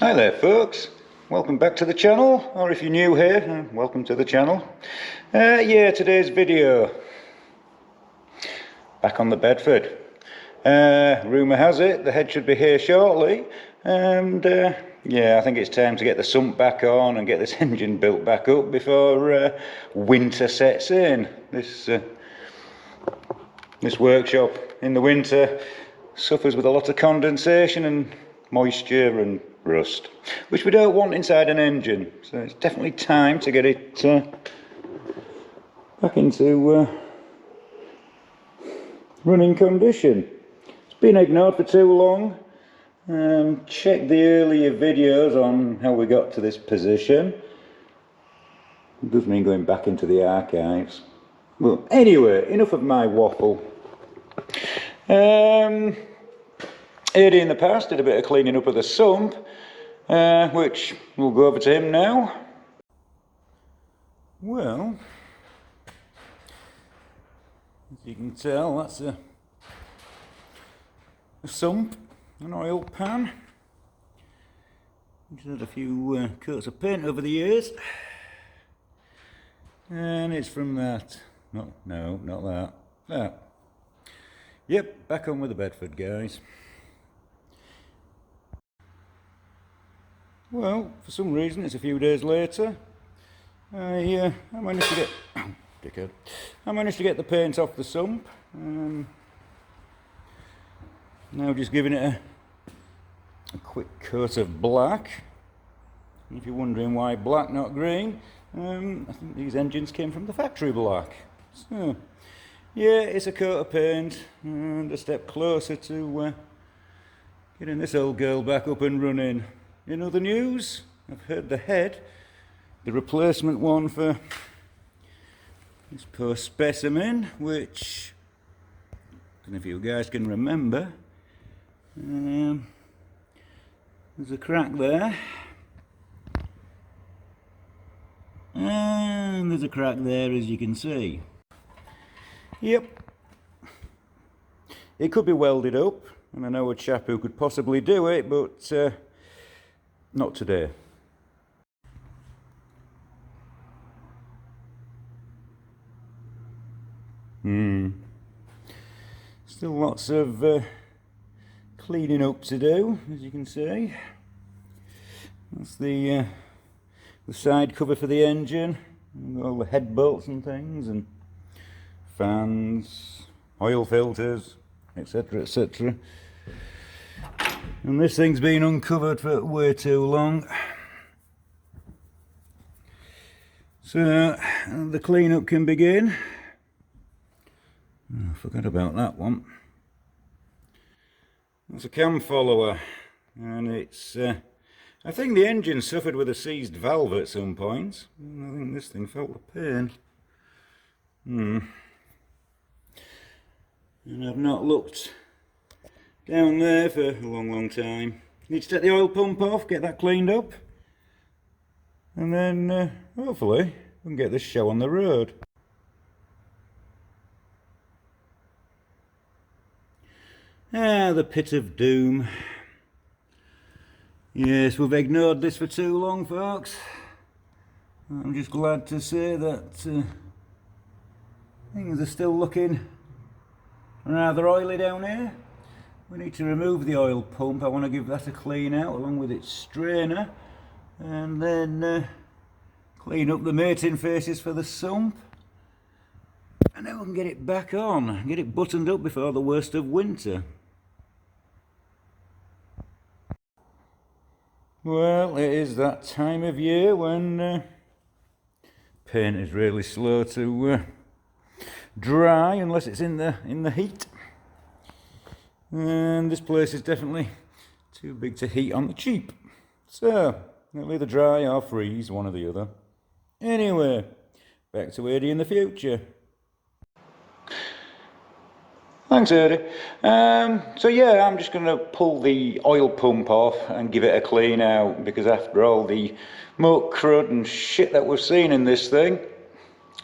Hi there folks, welcome back to the channel, or if you're new here, welcome to the channel. Yeah, today's video, back on the Bedford. Rumour has it the head should be here shortly, and yeah, I think it's time to get the sump back on and get this engine built back up before winter sets in. This workshop in the winter suffers with a lot of condensation and moisture and rust, which we don't want inside an engine, so it's definitely time to get it back into running condition. It's been ignored for too long. Check the earlier videos on how we got to this position. It does mean going back into the archives. Well, anyway, enough of my waffle. Eddie in the past did a bit of cleaning up of the sump, which we'll go over to him now. Well, as you can tell, that's a sump, an oil pan. It's had a few coats of paint over the years, and it's from that. No, not that. That. Yep, back on with the Bedford, guys. Well, for some reason, it's a few days later. I managed to get, dickhead. I managed to get the paint off the sump. Now just giving it a quick coat of black. And if you're wondering why black, not green, I think these engines came from the factory black. So, yeah, it's a coat of paint and a step closer to getting this old girl back up and running. In other news, I've heard the head, the replacement one for this poor specimen, which I don't know if you guys can remember. There's a crack there, and there's a crack there, as you can see. Yep, it could be welded up, and I know a chap who could possibly do it, but not today. Still lots of cleaning up to do, as you can see. That's the side cover for the engine, and all the head bolts and things, and fans, oil filters, etc, etc. And this thing's been uncovered for way too long. So the cleanup can begin. Oh, I forgot about that one. That's a cam follower, and it's I think the engine suffered with a seized valve at some point. I think this thing felt the pain. And I've not looked down there for a long time. Need to take the oil pump off, get that cleaned up, and then hopefully we can get this show on the road. The pit of doom. Yes, we've ignored this for too long, folks. I'm just glad to say that things are still looking rather oily down here. We need to remove the oil pump. I want to give that a clean out along with its strainer, and then clean up the mating faces for the sump, and then we can get it back on, get it buttoned up before the worst of winter. Well, it is that time of year when paint is really slow to dry unless it's in the heat. And this place is definitely too big to heat on the cheap. So, it'll either dry or freeze, one or the other. Anyway, back to Eddie in the future. Thanks, Eddie. So yeah, I'm just going to pull the oil pump off and give it a clean out, because after all the muck, crud and shit that we've seen in this thing,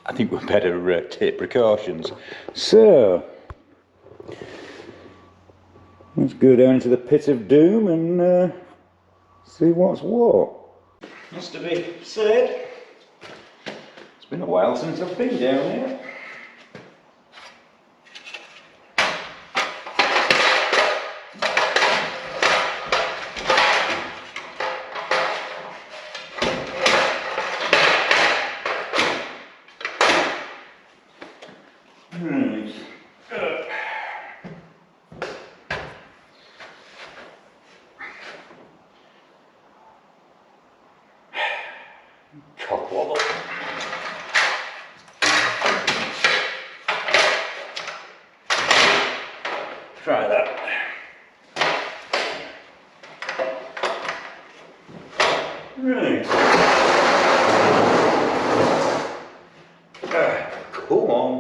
I think we'd better take precautions. So, let's go down to the pit of doom and See what's what. Has to be said, it's been a while since I've been down here. Right. Cock wobble. Try that. Right. Come on.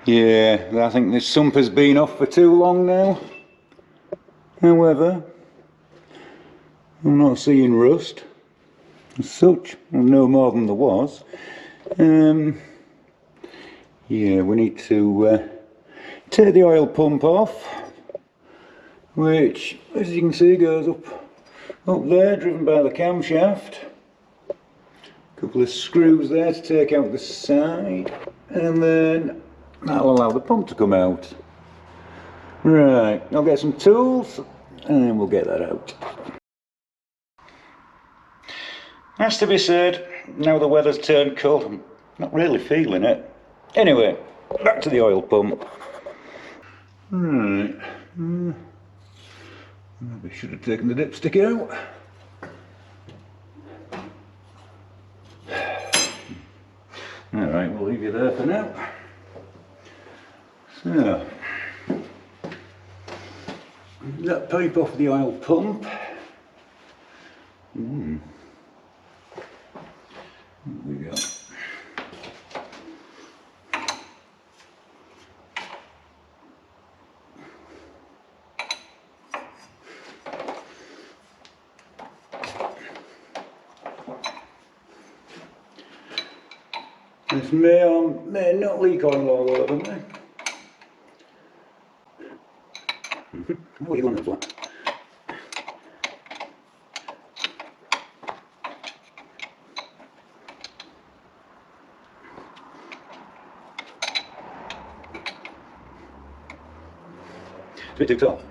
Yeah, I think this sump has been off for too long now. However, I'm not seeing rust as such, no more than there was. Yeah, we need to take the oil pump off, which, as you can see, goes up there, driven by the camshaft. A couple of screws there to take out the side, and then that'll allow the pump to come out. Right, I'll get some tools, and then we'll get that out. Has to be said, now the weather's turned cold, I'm not really feeling it. Anyway, back to the oil pump. Right, maybe should have taken the dipstick out. Alright, we'll leave you there for now. So, that pipe off the oil pump. There we go. This may not leak oil all over me. What do you want as well? It's a bit too tall.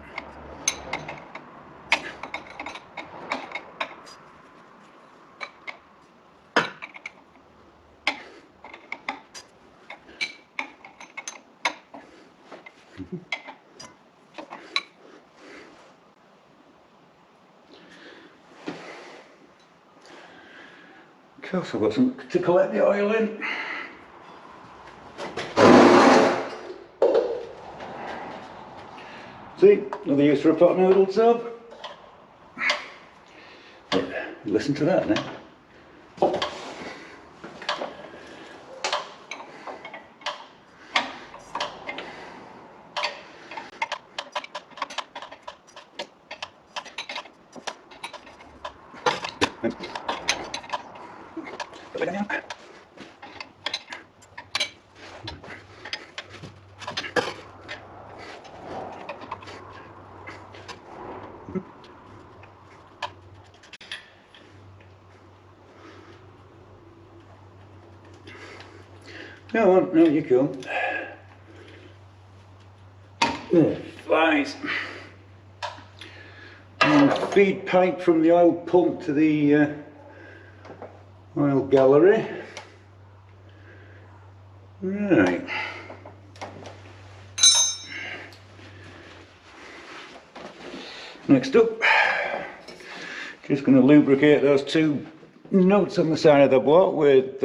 Of course, I've got some to collect the oil in. See, another use for a pot noodle tub. Yeah, listen to that now. Go on, now you go. There, flies. And feed pipe from the oil pump to the oil gallery. Right. Next up, just going to lubricate those two nuts on the side of the block with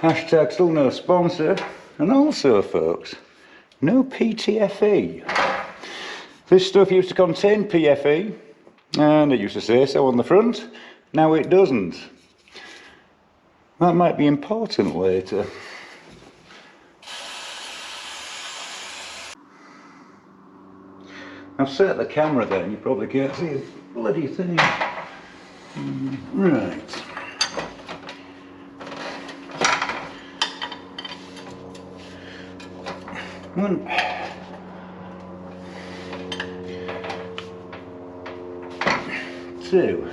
hashtag still no sponsor, and also folks, no PTFE. This stuff used to contain PFE, and it used to say so on the front. Now it doesn't. That might be important later. I've set the camera there and you probably can't see a bloody thing. Right. too.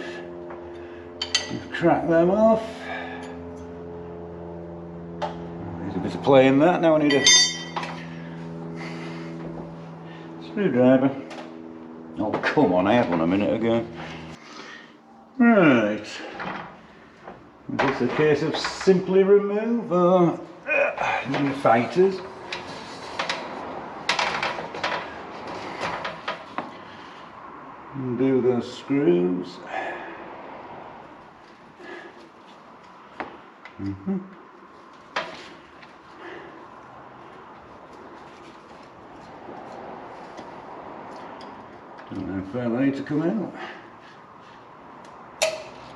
Crack them off. There's a bit of play in that. Now I need a screwdriver. Oh come on, I had one a minute ago. Right. Is this a case of simply remove or new fighters? Undo those screws. Don't know how far they need to come out.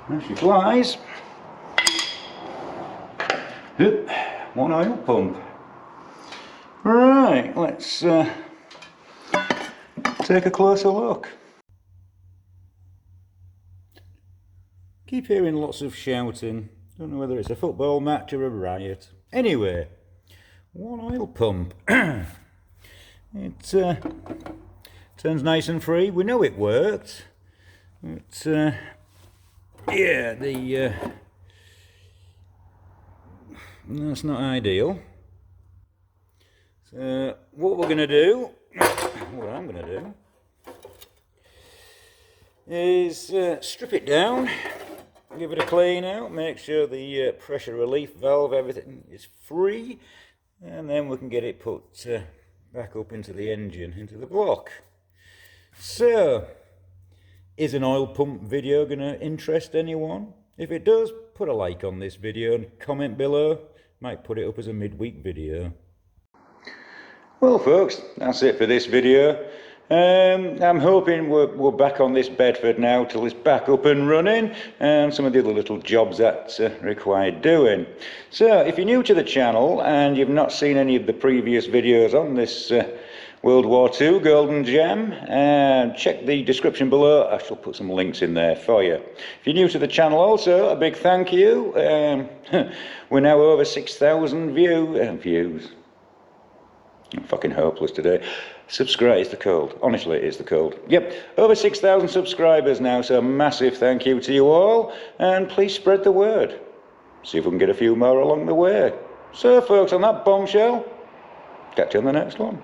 There she flies. Oop, one oil pump. Right, let's take a closer look. Keep hearing lots of shouting. Don't know whether it's a football match or a riot. Anyway, one oil pump. It turns nice and free. We know it worked. It's yeah, that's not ideal. So what we're going to do, what I'm going to do, is strip it down, give it a clean out, make sure the pressure relief valve, everything is free, and then we can get it put back up into the engine, into the block. So, is an oil pump video going to interest anyone? If it does, put a like on this video and comment below. Might put it up as a midweek video. Well folks, that's it for this video. I'm hoping we're back on this Bedford now till it's back up and running, and some of the other little jobs that require doing. So if you're new to the channel and you've not seen any of the previous videos on this World War II Golden Gem, check the description below. I shall put some links in there for you. If you're new to the channel also, a big thank you. We're now over 6,000 views. I'm fucking hopeless today. Subscribe, it's the cold. Honestly, it is the cold. Yep, over 6,000 subscribers now, so massive thank you to you all. And please spread the word. See if we can get a few more along the way. So folks, on that bombshell, catch you on the next one.